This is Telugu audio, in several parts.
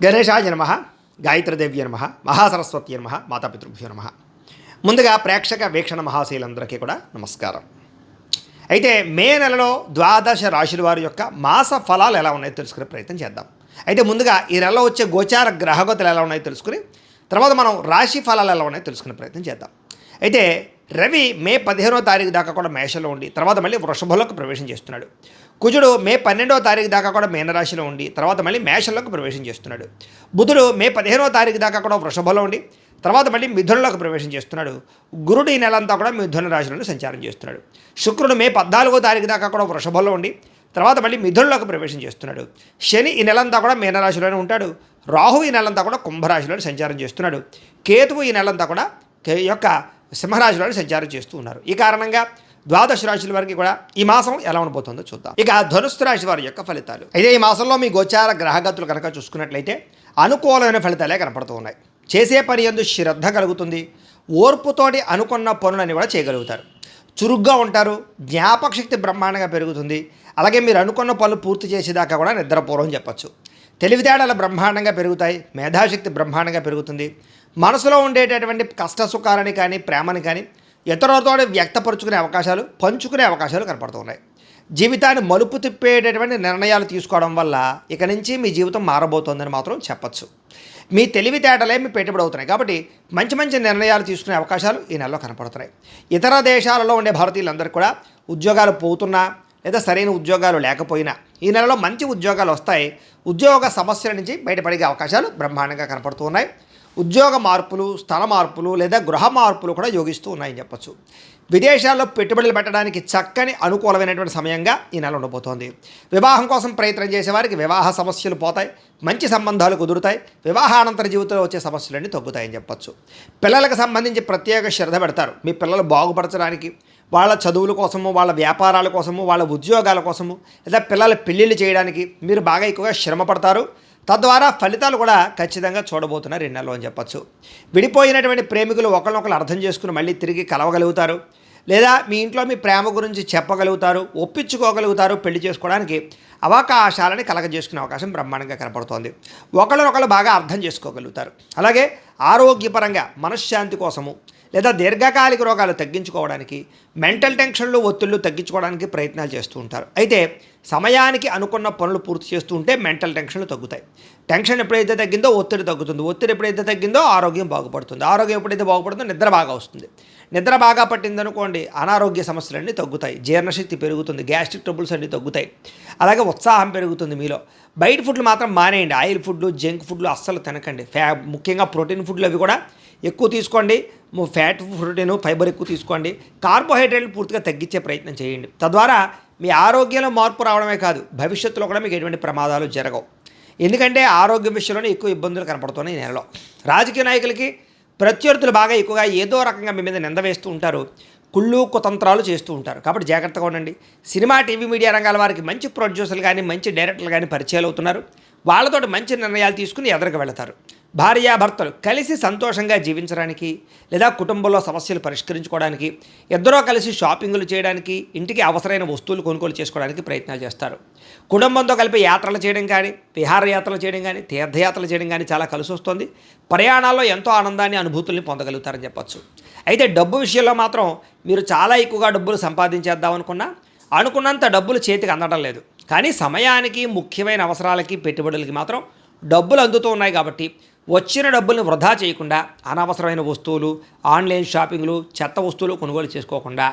గణేశాయ నమ, గాయత్రీదేవ్య నమ, మహాసరస్వతి నమ, మాతాపితృభ్యో నమ. ముందుగా ప్రేక్షక వీక్షణ మహాశీలందరికీ కూడా నమస్కారం. అయితే మే నెలలో ద్వాదశ రాశుల వారి యొక్క మాస ఫలాలు ఎలా ఉన్నాయో తెలుసుకునే ప్రయత్నం చేద్దాం. అయితే ముందుగా ఈ నెలలో వచ్చే గోచార గ్రహగతులు ఎలా ఉన్నాయో తెలుసుకుని తర్వాత మనం రాశి ఫలాలు ఎలా ఉన్నాయో తెలుసుకునే ప్రయత్నం చేద్దాం. అయితే రవి మే 15వ తారీఖు దాకా కూడా మేషంలో ఉండి తర్వాత మళ్ళీ వృషభంలోకి ప్రవేశం చేస్తున్నాడు. కుజుడు మే 12వ తారీఖు దాకా కూడా మీనరాశిలో ఉండి తర్వాత మళ్ళీ మేషంలోకి ప్రవేశం చేస్తున్నాడు. బుధుడు మే 15వ తారీఖు దాకా కూడా వృషభంలో ఉండి తర్వాత మళ్ళీ మిథునంలోకి ప్రవేశం చేస్తున్నాడు. గురుడు ఈ నెలంతా కూడా మిథున రాశిలో సంచారం చేస్తున్నాడు. శుక్రుడు మే 14వ తారీఖు దాకా కూడా వృషభంలో ఉండి తర్వాత మళ్ళీ మిథునంలోకి ప్రవేశం చేస్తున్నాడు. శని ఈ నెలంతా కూడా మీనరాశిలోనే ఉంటాడు. రాహు ఈ నెలంతా కూడా కుంభరాశిలో సంచారం చేస్తున్నాడు. కేతువు ఈ నెలంతా కూడా యొక్క సింహరాశిలో సంచారం చేస్తూ ఉన్నారు. ఈ కారణంగా ద్వాదశ రాశుల వారికి కూడా ఈ మాసం ఎలా ఉండబోతుందో చూద్దాం. ఇక ధనుస్సు రాశి వారి యొక్క ఫలితాలు. అయితే ఈ మాసంలో మీ గోచార గ్రహగతులు కనుక చూసుకున్నట్లయితే అనుకూలమైన ఫలితాలే కనపడుతూ ఉన్నాయి. చేసే పని యందు శ్రద్ధ కలుగుతుంది. ఓర్పుతోటి అనుకున్న పనులని కూడా చేయగలుగుతారు. చురుగ్గా ఉంటారు. జ్ఞాపక శక్తి బ్రహ్మాండంగా పెరుగుతుంది. అలాగే మీరు అనుకున్న పనులు పూర్తి చేసేదాకా కూడా నిద్రపూర్వం చెప్పచ్చు. తెలివితేటలు బ్రహ్మాండంగా పెరుగుతాయి. మేధాశక్తి బ్రహ్మాండంగా పెరుగుతుంది. మనసులో ఉండేటటువంటి కష్ట సుఖాలని కానీ ప్రేమని కానీ ఇతరులతో వ్యక్తపరుచుకునే అవకాశాలు, పంచుకునే అవకాశాలు కనపడుతున్నాయి. జీవితాన్ని మలుపు తిప్పేటటువంటి నిర్ణయాలు తీసుకోవడం వల్ల ఇక నుంచి మీ జీవితం మారబోతోందని మాత్రం చెప్పచ్చు. మీ తెలివితేటలే మీ పెట్టుబడి అవుతున్నాయి కాబట్టి మంచి మంచి నిర్ణయాలు తీసుకునే అవకాశాలు ఈ నెలలో కనపడుతున్నాయి. ఇతర దేశాలలో ఉండే భారతీయులందరికీ కూడా ఉద్యోగాలు పోతున్నా లేదా సరైన ఉద్యోగాలు లేకపోయినా ఈ నెలలో మంచి ఉద్యోగాలు వస్తాయి. ఉద్యోగ సమస్యల నుంచి బయటపడే అవకాశాలు బ్రహ్మాండంగా కనపడుతూ ఉన్నాయి. ఉద్యోగ మార్పులు, స్థల మార్పులు లేదా గృహ మార్పులు కూడా యోగిస్తూ ఉన్నాయని చెప్పచ్చు. విదేశాల్లో పెట్టుబడులు పెట్టడానికి చక్కని అనుకూలమైనటువంటి సమయంగా ఈ నెల ఉండబోతోంది. వివాహం కోసం ప్రయత్నం చేసేవారికి వివాహ సమస్యలు పోతాయి. మంచి సంబంధాలు కుదురుతాయి. వివాహానంతర జీవితంలో వచ్చే సమస్యలన్నీ తగ్గుతాయని చెప్పచ్చు. పిల్లలకు సంబంధించి ప్రత్యేక శ్రద్ధ పెడతారు. మీ పిల్లలు బాగుపరచడానికి, వాళ్ళ చదువుల కోసము, వాళ్ళ వ్యాపారాల కోసము, వాళ్ళ ఉద్యోగాల కోసము లేదా పిల్లల పెళ్ళిళ్ళు చేయడానికి మీరు బాగా ఎక్కువగా శ్రమ పడతారు. తద్వారా ఫలితాలు కూడా ఖచ్చితంగా చూడబోతున్నారు ఈ నెలలో అని చెప్పచ్చు. విడిపోయినటువంటి ప్రేమికులు ఒకరినొకరు అర్థం చేసుకుని మళ్ళీ తిరిగి కలవగలుగుతారు. లేదా మీ ఇంట్లో మీ ప్రేమ గురించి చెప్పగలుగుతారు, ఒప్పించుకోగలుగుతారు. పెళ్లి చేసుకోవడానికి అవకాశాలని కలగజేసుకునే అవకాశం బ్రహ్మాండంగా కనపడుతోంది. ఒకరినొకరు బాగా అర్థం చేసుకోగలుగుతారు. అలాగే ఆరోగ్యపరంగా మనశ్శాంతి కోసము లేదా దీర్ఘకాలిక రోగాలు తగ్గించుకోవడానికి, మెంటల్ టెన్షన్లు, ఒత్తిళ్లు తగ్గించుకోవడానికి ప్రయత్నాలు చేస్తూ ఉంటారు. అయితే సమయానికి అనుకున్న పనులు పూర్తి చేస్తూ ఉంటే మెంటల్ టెన్షన్లు తగ్గుతాయి. టెన్షన్ ఎప్పుడైతే తగ్గిందో ఒత్తిడి తగ్గుతుంది. ఒత్తిడి ఎప్పుడైతే తగ్గిందో ఆరోగ్యం బాగుపడుతుంది. ఆరోగ్యం ఎప్పుడైతే బాగుపడుతుందో నిద్ర బాగా వస్తుంది. నిద్ర బాగా పట్టిందనుకోండి అనారోగ్య సమస్యలన్నీ తగ్గుతాయి. జీర్ణశక్తి పెరుగుతుంది. గ్యాస్ట్రిక్ ట్రబుల్స్ అన్నీ తగ్గుతాయి. అలాగే ఉత్సాహం పెరుగుతుంది మీలో. బయట ఫుడ్లు మాత్రం మానేయండి. ఆయిల్ ఫుడ్లు, జంక్ ఫుడ్లు అస్సలు తినకండి. ముఖ్యంగా ప్రోటీన్ ఫుడ్లు అవి కూడా ఎక్కువ తీసుకోండి. ఫ్యాట్, ప్రోటీన్, ఫైబర్ ఎక్కువ తీసుకోండి. కార్బోహైడ్రేట్లు పూర్తిగా తగ్గించే ప్రయత్నం చేయండి. తద్వారా మీ ఆరోగ్యంలో మార్పు రావడమే కాదు భవిష్యత్తులో కూడా మీకు ఎటువంటి ప్రమాదాలు జరగవు. ఎందుకంటే ఆరోగ్యం విషయంలోనే ఎక్కువ ఇబ్బందులు కనపడుతున్నాయి ఈ నెలలో. రాజకీయ నాయకులకి ప్రత్యర్థులు బాగా ఎక్కువగా ఏదో రకంగా మీ మీద నింద వేస్తూ ఉంటారు. కుళ్ళు కుతంత్రాలు చేస్తూ ఉంటారు. కాబట్టి జాగ్రత్తగా ఉండండి. సినిమా, టీవీ, మీడియా రంగాల వారికి మంచి ప్రొడ్యూసర్లు కానీ మంచి డైరెక్టర్లు కానీ పరిచయాలు అవుతున్నారు. వాళ్ళతోటి మంచి నిర్ణయాలు తీసుకుని ఎదురుకు వెళతారు. భార్యాభర్తలు కలిసి సంతోషంగా జీవించడానికి లేదా కుటుంబంలో సమస్యలు పరిష్కరించుకోవడానికి, ఇద్దరూ కలిసి షాపింగులు చేయడానికి, ఇంటికి అవసరమైన వస్తువులు కొనుగోలు చేసుకోవడానికి ప్రయత్నాలు చేస్తారు. కుటుంబంతో కలిపి యాత్రలు చేయడం కానీ, విహారయాత్రలు చేయడం కానీ, తీర్థయాత్రలు చేయడం కానీ చాలా కలిసి వస్తుంది. ప్రయాణాల్లో ఎంతో ఆనందాన్ని, అనుభూతుల్ని పొందగలుగుతారని చెప్పచ్చు. అయితే డబ్బు విషయంలో మాత్రం మీరు చాలా ఎక్కువగా డబ్బులు సంపాదించేద్దాం అనుకున్నంత డబ్బులు చేతికి అందడం లేదు. కానీ సమయానికి, ముఖ్యమైన అవసరాలకి, పెట్టుబడులకి మాత్రం డబ్బులు అందుతూ ఉన్నాయి. కాబట్టి వచ్చిన డబ్బుల్ని వృధా చేయకుండా అనవసరమైన వస్తువులు, ఆన్లైన్ షాపింగ్లు, చెత్త వస్తువులు కొనుగోలు చేసుకోకుండా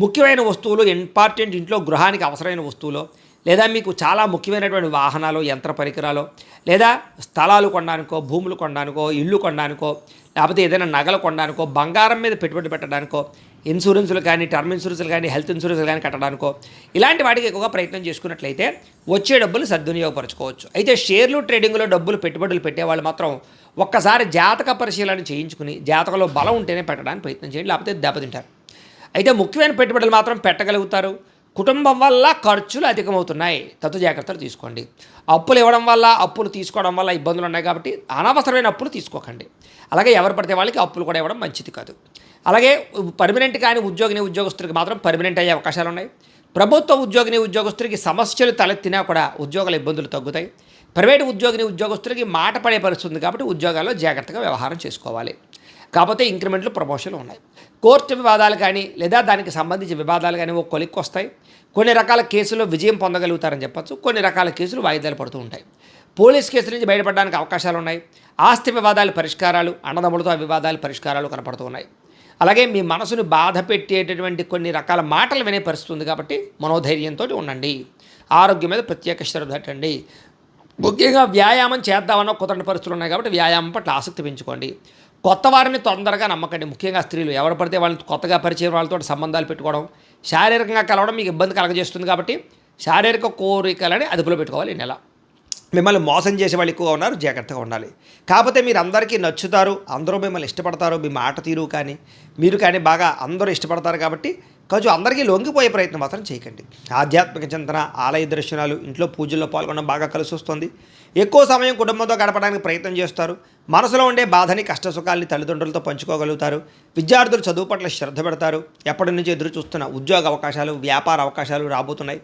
ముఖ్యమైన వస్తువులు, ఇంపార్టెంట్ ఇంట్లో గృహానికి అవసరమైన వస్తువులు లేదా మీకు చాలా ముఖ్యమైనటువంటి వాహనాలు, యంత్ర పరికరాలు లేదా స్థలాలు కొనడానికో, భూములు కొనడానికో, ఇల్లు కొనడానికో, లేకపోతే ఏదైనా నగలు కొనడానికో, బంగారం మీద పెట్టుబడి పెట్టడానికో, ఇన్సూరెన్సులు కానీ, టర్మ్ ఇన్సూరెన్సులు కానీ, హెల్త్ ఇన్సూరెన్సులు కానీ కట్టడానికో ఇలాంటి వాటికి ఎక్కువగా ప్రయత్నం చేసుకున్నట్లయితే వచ్చే డబ్బులు సద్వినియోగపరచుకోవచ్చు. అయితే షేర్లు, ట్రేడింగ్లో డబ్బులు పెట్టుబడులు పెట్టేవాళ్ళు మాత్రం ఒక్కసారి జాతక పరిశీలన చేయించుకుని జాతకంలో బలం ఉంటేనే పెట్టడానికి ప్రయత్నం చేయండి, లేకపోతే దెబ్బతింటారు. అయితే ముఖ్యమైన పెట్టుబడులు మాత్రం పెట్టగలుగుతారు. కుటుంబం వల్ల ఖర్చులు అధికమవుతున్నాయి, తత్తు జాగ్రత్తలు తీసుకోండి. అప్పులు ఇవ్వడం వల్ల, అప్పులు తీసుకోవడం వల్ల ఇబ్బందులు ఉన్నాయి కాబట్టి అనవసరమైన అప్పులు తీసుకోకండి. అలాగే ఎవరు పడితే వాళ్ళకి అప్పులు కూడా ఇవ్వడం మంచిది కాదు. అలాగే పర్మనెంట్ కానీ ఉద్యోగస్తులకి మాత్రం పర్మనెంట్ అయ్యే అవకాశాలు ఉన్నాయి. ప్రభుత్వ ఉద్యోగస్తులకి సమస్యలు తలెత్తినా కూడా ఉద్యోగాల ఇబ్బందులు తగ్గుతాయి. ప్రైవేటు ఉద్యోగస్తులకి మాట పడే పరిస్థితి ఉంది కాబట్టి ఉద్యోగాల్లో జాగ్రత్తగా వ్యవహారం చేసుకోవాలి. కాకపోతే ఇంక్రిమెంట్లు ప్రమోషన్లు ఉన్నాయి. కోర్టు వివాదాలు కానీ లేదా దానికి సంబంధించిన వివాదాలు కానీ ఒక కొలిక్కి వస్తాయి. కొన్ని రకాల కేసుల్లో విజయం పొందగలుగుతారని చెప్పచ్చు. కొన్ని రకాల కేసులు వాయిదాలు పడుతూ ఉంటాయి. పోలీస్ కేసుల నుంచి బయటపడడానికి అవకాశాలు ఉన్నాయి. ఆస్తి వివాదాలు పరిష్కారాలు, అన్నదమ్ములతో ఆ వివాదాలు పరిష్కారాలు కనపడుతూ ఉన్నాయి. అలాగే మీ మనసును బాధ పెట్టేటటువంటి కొన్ని రకాల మాటలు వినే పరిస్థితి ఉంది కాబట్టి మనోధైర్యంతో ఉండండి. ఆరోగ్యం మీద ప్రత్యేక శ్రద్ధ పెట్టండి. ముఖ్యంగా వ్యాయామం చేద్దామన్న కుదరని పరిస్థితులు ఉన్నాయి కాబట్టి వ్యాయామం పట్ల ఆసక్తి పెంచుకోండి. కొత్త వారిని తొందరగా నమ్మకండి. ముఖ్యంగా స్త్రీలు ఎవరు పడితే వాళ్ళని కొత్తగా పరిచయం వాళ్ళతో సంబంధాలు పెట్టుకోవడం, శారీరకంగా కలవడం మీకు ఇబ్బంది కలగజేస్తుంది కాబట్టి శారీరక కోరికలని అదుపులో పెట్టుకోవాలి. ఈ నెల మిమ్మల్ని మోసం చేసే వాళ్ళు ఎక్కువగా ఉన్నారు, జాగ్రత్తగా ఉండాలి. కాకపోతే మీరు అందరికీ నచ్చుతారు, అందరూ మిమ్మల్ని ఇష్టపడతారు, మీ మాట తీరు కానీ మీరు కానీ బాగా అందరూ ఇష్టపడతారు కాబట్టి కొంచెం అందరికీ లొంగిపోయే ప్రయత్నం మాత్రం చేయకండి. ఆధ్యాత్మిక చింతన, ఆలయ దర్శనాలు, ఇంట్లో పూజల్లో పాల్గొనడం బాగా కలిసి వస్తుంది. ఎక్కువ సమయం కుటుంబంతో గడపడానికి ప్రయత్నం చేస్తారు. మనసులో ఉండే బాధని, కష్టసుఖాలని తల్లిదండ్రులతో పంచుకోగలుగుతారు. విద్యార్థులు చదువు పట్ల శ్రద్ధ పెడతారు. ఎప్పటి నుంచి ఎదురు చూస్తున్న ఉద్యోగ అవకాశాలు, వ్యాపార అవకాశాలు రాబోతున్నాయి.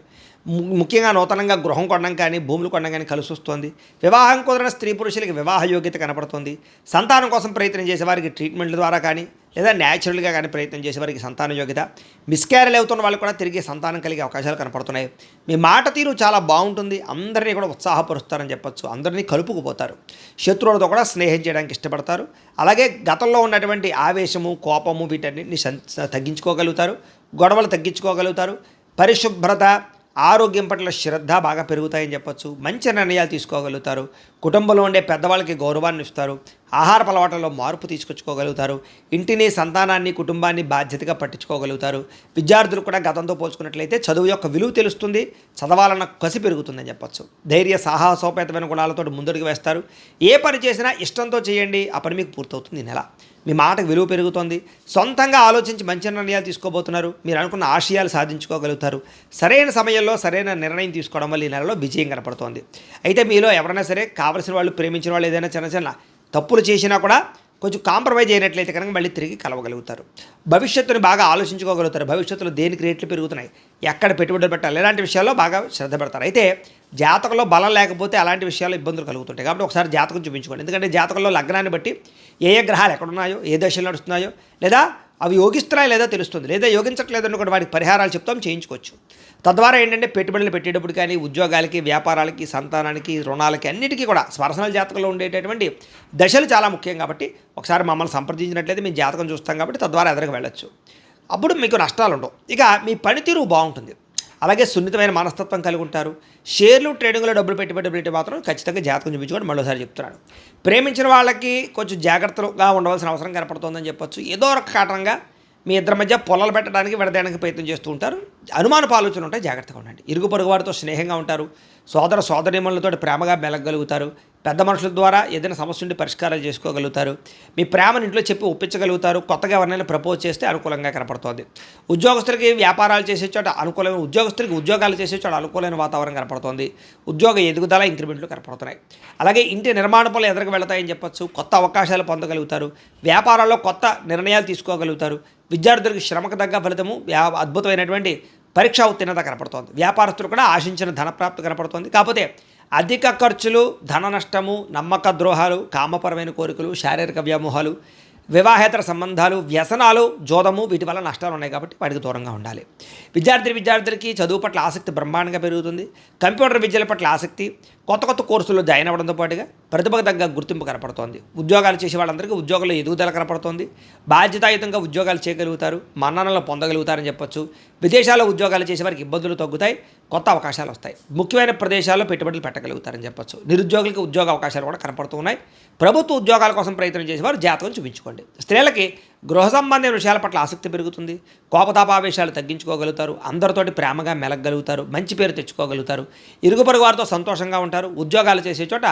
ముఖ్యంగా నూతనంగా గృహం కొనడం కానీ భూములు కొనడం కానీ కలిసి వస్తుంది. వివాహం కుదిరిన స్త్రీ పురుషులకి వివాహ యోగ్యత కనపడుతుంది. సంతానం కోసం ప్రయత్నం చేసేవారికి ట్రీట్మెంట్ల ద్వారా కానీ లేదా న్యాచురల్గా కానీ ప్రయత్నం చేసేవారికి సంతాన యోగ్యత, మిస్క్యారేజ్ అవుతున్న వాళ్ళు కూడా తిరిగి సంతానం కలిగే అవకాశాలు కనపడుతున్నాయి. మీ మాట తీరు చాలా బాగుంటుంది. అందరినీ కూడా ఉత్సాహపరుస్తారని చెప్పొచ్చు. అందరినీ కలుపుకుపోతారు. శత్రువులతో కూడా స్నేహం చేయడానికి ఇష్టపడతారు. అలాగే గతంలో ఉన్నటువంటి ఆవేశము, కోపము వీటన్నిటిని తగ్గించుకోగలుగుతారు. గొడవలు తగ్గించుకోగలుగుతారు. పరిశుభ్రత, ఆరోగ్యం పట్ల శ్రద్ధ బాగా పెరుగుతాయని చెప్పొచ్చు. మంచి నిర్ణయాలు తీసుకోగలుగుతారు. కుటుంబంలో ఉండే పెద్దవాళ్ళకి గౌరవాన్ని ఇస్తారు. ఆహార అలవాట్లలో మార్పు తీసుకొచ్చుకోగలుగుతారు. ఇంటిని, సంతానాన్ని, కుటుంబాన్ని బాధ్యతగా పట్టించుకోగలుగుతారు. విద్యార్థులు కూడా గతంతో పోల్చుకున్నట్లయితే చదువు యొక్క విలువ తెలుస్తుంది. చదవాలన్న కసి పెరుగుతుందని చెప్పొచ్చు. ధైర్య, సాహసోపేతమైన గుణాలతో ముందడుగు వేస్తారు. ఏ పని చేసినా ఇష్టంతో చేయండి, ఆ పని మీకు పూర్తవుతుంది. ఈ నెల మీ మాటకు విలువ పెరుగుతుంది. సొంతంగా ఆలోచించి మంచి నిర్ణయాలు తీసుకోబోతున్నారు. మీరు అనుకున్న ఆశయాలు సాధించుకోగలుగుతారు. సరైన సమయంలో సరైన నిర్ణయం తీసుకోవడం వల్ల ఈ నెలలో విజయం కనపడుతోంది. అయితే మీలో ఎవరైనా సరే కావలసిన వాళ్ళు, ప్రేమించిన వాళ్ళు ఏదైనా చిన్న చిన్న తప్పులు చేసినా కూడా కొంచెం కాంప్రమైజ్ అయినట్లయితే కనుక మళ్ళీ తిరిగి కలవగలుగుతారు. భవిష్యత్తుని బాగా ఆలోచించుకోగలుగుతారు. భవిష్యత్తులో దేనికి రేట్లు పెరుగుతున్నాయి, ఎక్కడ పెట్టుబడులు పెట్టాలి, ఇలాంటి విషయాల్లో బాగా శ్రద్ధ పెడతారు. అయితే జాతకంలో బలం లేకపోతే అలాంటి విషయాల్లో ఇబ్బందులు కలుగుతుంటాయి. కాబట్టి ఒకసారి జాతకం చూపించుకోండి. ఎందుకంటే జాతకంలో లగ్నాన్ని బట్టి ఏ గ్రహాలు ఎక్కడున్నాయో, ఏ దశలు నడుస్తున్నాయో, లేదా అవి యోగిస్తున్నాయో లేదో తెలుస్తుంది. లేదా యోగించట్లేదు అనుకోండి, వాటికి పరిహారాలు చెప్తాం, చేయించుకోవచ్చు. తద్వారా ఏంటంటే పెట్టుబడులు పెట్టేటప్పుడు కానీ ఉద్యోగాలకి, వ్యాపారాలకి, సంతానానికి, రుణాలకి అన్నిటికీ కూడా పర్సనల్ జాతకంలో ఉండేటటువంటి దశలు చాలా ముఖ్యం. కాబట్టి ఒకసారి మమ్మల్ని సంప్రదించినట్లయితే మేము జాతకం చూస్తాం కాబట్టి తద్వారా ఎదురుకు వెళ్ళొచ్చు. అప్పుడు మీకు నష్టాలు ఉండవు. ఇక మీ పనితీరు బాగుంటుంది. అలాగే సున్నితమైన మనస్తత్వం కలిగి ఉంటారు. షేర్లు, ట్రేడింగ్లో డబ్బులు పెట్టి మాత్రం ఖచ్చితంగా జాతకం చూపించుకోండి. మరోసారి చెప్తున్నాను. ప్రేమించిన వాళ్ళకి కొంచెం జాగ్రత్తగా ఉండవలసిన అవసరం కనపడుతుందని చెప్పొచ్చు. ఏదో ఒక కారణంగా మీ ఇద్దరి మధ్య పొలాలు పెట్టడానికి, విడదీయడానికి ప్రయత్నం చేస్తూ ఉంటారు. అనుమానపు ఆలోచనలు ఉంటాయి, జాగ్రత్తగా ఉండండి. ఇరుగు పొరుగు వారితో స్నేహంగా ఉంటారు. సోదర సోదరీమణులతో ప్రేమగా మెలగలుగుతారు. పెద్ద మనుషుల ద్వారా ఏదైనా సమస్య ఉండి పరిష్కారాలు చేసుకోగలుగుతారు. మీ ప్రేమను ఇంట్లో చెప్పి ఒప్పించగలుగుతారు. కొత్తగా ఎవరినైనా ప్రపోజ్ చేస్తే అనుకూలంగా కనపడుతుంది. ఉద్యోగస్తులకి వ్యాపారాలు చేసే చోట అనుకూలమైన, ఉద్యోగస్తులకి ఉద్యోగాలు చేసే చోట అనుకూలమైన వాతావరణం కనపడుతుంది. ఉద్యోగ ఎదుగుదల, ఇంక్రిమెంట్లు కనపడుతున్నాయి. అలాగే ఇంటి నిర్మాణ పనులు ఎదురుకు వెళతాయని చెప్పొచ్చు. కొత్త అవకాశాలు పొందగలుగుతారు. వ్యాపారాల్లో కొత్త నిర్ణయాలు తీసుకోగలుగుతారు. విద్యార్థులకు శ్రమకు తగ్గ ఫలితము, అద్భుతమైనటువంటి పరీక్షా ఉత్తీర్ణత కనపడుతోంది. వ్యాపారస్తులు కూడా ఆశించిన ధనప్రాప్తి కనపడుతోంది. కాకపోతే అధిక ఖర్చులు, ధన నష్టము, నమ్మక ద్రోహాలు, కామపరమైన కోరికలు, శారీరక వ్యామోహాలు, వివాహేతర సంబంధాలు, వ్యసనాలు, జోదము వీటి వల్ల నష్టాలు ఉన్నాయి కాబట్టి వాటికి దూరంగా ఉండాలి. విద్యార్థులకి చదువు పట్ల ఆసక్తి బ్రహ్మాండంగా పెరుగుతుంది. కంప్యూటర్ విద్యల పట్ల ఆసక్తి, కొత్త కోర్సుల్లో జాయిన్ అవ్వడంతో పాటుగా ప్రతిభకు తగ్గ గుర్తింపు కనపడుతోంది. ఉద్యోగాలు చేసే వాళ్ళందరికీ ఉద్యోగాల్లో ఎదుగుదల కనపడుతోంది. బాధ్యతాయుతంగా ఉద్యోగాలు చేయగలుగుతారు. మన్ననలు పొందగలుగుతారని చెప్పొచ్చు. విదేశాల్లో ఉద్యోగాలు చేసే వారికి ఇబ్బందులు తగ్గుతాయి. కొత్త అవకాశాలు వస్తాయి. ముఖ్యమైన ప్రదేశాల్లో పెట్టుబడులు పెట్టగలుగుతారని చెప్పొచ్చు. నిరుద్యోగులకి ఉద్యోగ అవకాశాలు కూడా కనపడుతూ ఉన్నాయి. ప్రభుత్వ ఉద్యోగాల కోసం ప్రయత్నం చేసేవారు జాతకం చూపించుకోండి. స్త్రీలకి గృహ సంబంధమైన విషయాల పట్ల ఆసక్తి పెరుగుతుంది. కోపతాపావేశాలు తగ్గించుకోగలుగుతారు. అందరితోటి ప్రేమగా మెలగలుగుతారు. మంచి పేరు తెచ్చుకోగలుగుతారు. ఇరుగు పొరుగు వారితో సంతోషంగా ఉంటారు. ఉద్యోగాలు చేసే చోట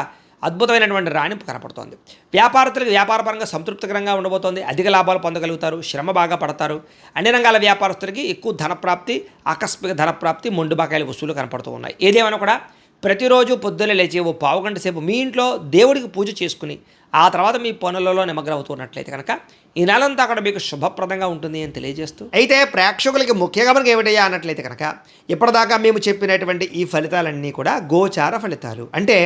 అద్భుతమైనటువంటి రాణింపు కనపడుతోంది. వ్యాపారస్తులకు వ్యాపారపరంగా సంతృప్తికరంగా ఉండబోతోంది. అధిక లాభాలు పొందగలుగుతారు. శ్రమ బాగా పడతారు. అన్ని రంగాల వ్యాపారస్తులకి ఎక్కువ ధనప్రాప్తి, ఆకస్మిక ధనప్రాప్తి, మొండి బకాయిల వసూలు కనపడుతూ ఉన్నాయి. ఏదేమైనా కూడా ప్రతిరోజు పొద్దున్నే లేచి ఓ పావుగంట సేపు మీ ఇంట్లో దేవుడికి పూజ చేసుకుని ఆ తర్వాత మీ పనులలో నిమగ్నమవుతున్నట్లయితే కనుక ఈ నెలంతా కూడా మీకు శుభప్రదంగా ఉంటుంది అని తెలియజేస్తూ, అయితే ప్రేక్షకులకి ముఖ్యంగా మనకి ఏమిటయ్యా అన్నట్లయితే కనుక ఇప్పటిదాకా మేము చెప్పినటువంటి ఈ ఫలితాలన్నీ కూడా గోచార ఫలితాలు. అంటే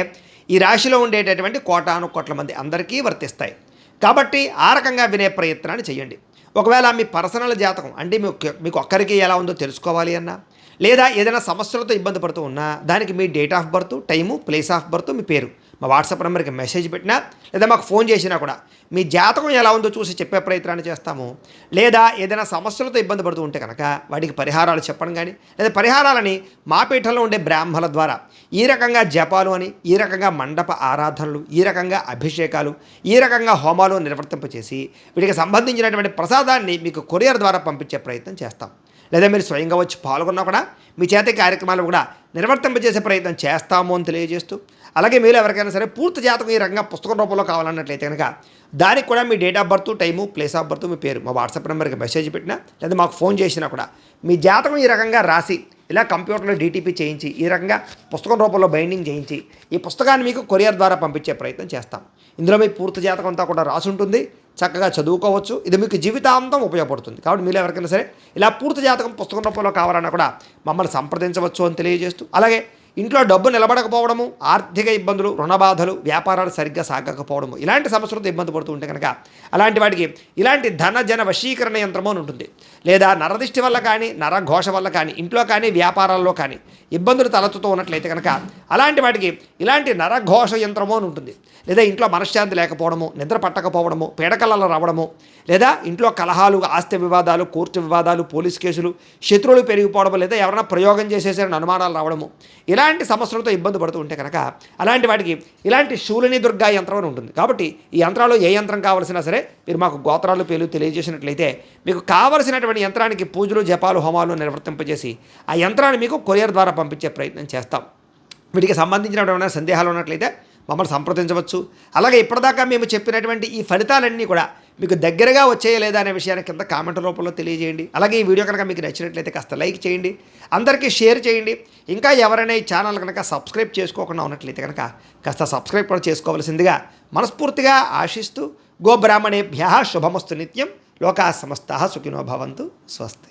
ఈ రాశిలో ఉండేటటువంటి కోటాను కోట్ల మంది అందరికీ వర్తిస్తాయి. కాబట్టి ఆ రకంగా వినే ప్రయత్నాన్ని చేయండి. ఒకవేళ మీ పర్సనల్ జాతకం అంటే మీకు ఒక్కరికి ఎలా ఉందో తెలుసుకోవాలి అన్నా, లేదా ఏదైనా సమస్యలతో ఇబ్బంది పడుతూ ఉన్నా దానికి మీ date of birth, time, place of birth, మీ పేరు మా వాట్సాప్ నెంబర్కి మెసేజ్ పెట్టినా లేదా మాకు ఫోన్ చేసినా కూడా మీ జాతకం ఎలా ఉందో చూసి చెప్పే ప్రయత్నాన్ని చేస్తాము. లేదా ఏదైనా సమస్యలతో ఇబ్బంది పడుతూ ఉంటే కనుక వాటికి పరిహారాలు చెప్పడం కానీ, లేదా పరిహారాలని మా పీఠంలో ఉండే బ్రాహ్మణుల ద్వారా ఈ రకంగా జపాలు అని, ఈ రకంగా మండప ఆరాధనలు, ఈ రకంగా అభిషేకాలు, ఈ రకంగా హోమాలు నిర్వర్తింపచేసి వీటికి సంబంధించినటువంటి ప్రసాదాన్ని మీకు కొరియర్ ద్వారా పంపించే ప్రయత్నం చేస్తాం. లేదా మీరు స్వయంగా వచ్చి పాల్గొన్నా కూడా మీ చేత కార్యక్రమాలు కూడా నిర్వర్తింపజేసే ప్రయత్నం చేస్తాము అని తెలియజేస్తూ, అలాగే మీరు ఎవరికైనా సరే పూర్తి జాతకం ఈ రకంగా పుస్తకం రూపంలో కావాలన్నట్లయితే కనుక దానికి కూడా మీ date of birth, time, place of birth, మీ పేరు మా వాట్సాప్ నెంబర్కి మెసేజ్ పెట్టినా లేదా మాకు ఫోన్ చేసినా కూడా మీ జాతకం ఈ రకంగా రాసి ఇలా కంప్యూటర్లో డీటీపీ చేయించి ఈ రకంగా పుస్తకం రూపంలో బైండింగ్ చేయించి ఈ పుస్తకాన్ని మీకు కొరియర్ ద్వారా పంపించే ప్రయత్నం చేస్తాం. ఇందులో మీ పూర్తి జాతకం అంతా కూడా రాసి ఉంటుంది. చక్కగా చదువుకోవచ్చు. ఇది మీకు జీవితాంతం ఉపయోగపడుతుంది. కాబట్టి మీరు ఎవరికైనా సరే ఇలా పూర్తి జాతకం పుస్తకం రూపంలో కావాలన్నా కూడా మమ్మల్ని సంప్రదించవచ్చు అని తెలియజేస్తూ, అలాగే ఇంట్లో డబ్బు నిలబడకపోవడము, ఆర్థిక ఇబ్బందులు, రుణబాధలు, వ్యాపారాలు సరిగ్గా సాగకపోవడము, ఇలాంటి సమస్యలతో ఇబ్బంది పడుతూ ఉంటే కనుక అలాంటి వాటికి ఇలాంటి ధన వశీకరణ యంత్రము అని ఉంటుంది. లేదా నరదిష్టి వల్ల కానీ, నరఘోష వల్ల కానీ, ఇంట్లో కానీ వ్యాపారాల్లో కానీ ఇబ్బందులు తలెత్తుతూ ఉన్నట్లయితే కనుక అలాంటి వాటికి ఇలాంటి నరఘోష యంత్రము అని ఉంటుంది. లేదా ఇంట్లో మనశ్శాంతి లేకపోవడము, నిద్ర పట్టకపోవడము, పీడకలలో రావడము, లేదా ఇంట్లో కలహాలు, ఆస్తి వివాదాలు, కోర్టు వివాదాలు, పోలీస్ కేసులు, శత్రువులు పెరిగిపోవడము, లేదా ఎవరైనా ప్రయోగం చేసేసారని అనుమానాలు రావడము, ఇలాంటి సమస్యలతో ఇబ్బంది పడుతూ ఉంటే కనుక అలాంటి వాటికి ఇలాంటి శూలిని దుర్గా యంత్రం అని ఉంటుంది. కాబట్టి ఈ యంత్రాలు ఏ యంత్రం కావాల్సినా సరే మీరు మాకు గోత్రాలు పేర్లు తెలియజేసినట్లయితే మీకు కావలసినటువంటి యంత్రానికి పూజలు, జపాలు, హోమాలు నిర్వర్తింపజేసి ఆ యంత్రాన్ని మీకు కొరియర్ ద్వారా పంపించే ప్రయత్నం చేస్తాం. వీటికి సంబంధించినటువంటి సందేహాలు ఉన్నట్లయితే మమ్మల్ని సంప్రదించవచ్చు. అలాగే ఇప్పటిదాకా మేము చెప్పినటువంటి ఈ ఫలితాలన్నీ కూడా మీకు దగ్గరగా వచ్చేయ లేదా అనే విషయాన్ని కింద కామెంట్ రూపంలో తెలియజేయండి. అలాగే ఈ వీడియో కనుక మీకు నచ్చినట్లయితే కాస్త లైక్ చేయండి, అందరికీ షేర్ చేయండి. ఇంకా ఎవరైనా ఈ ఛానల్ కనుక సబ్స్క్రైబ్ చేసుకోకుండా ఉన్నట్లయితే కనుక కాస్త సబ్స్క్రైబ్ కూడా చేసుకోవాల్సిందిగా మనస్ఫూర్తిగా ఆశిస్తూ, గోబ్రాహ్మణేభ్యః శుభమస్తు నిత్యం, లోకాః సమస్తాః సుఖినో భవంతు. స్వస్తి.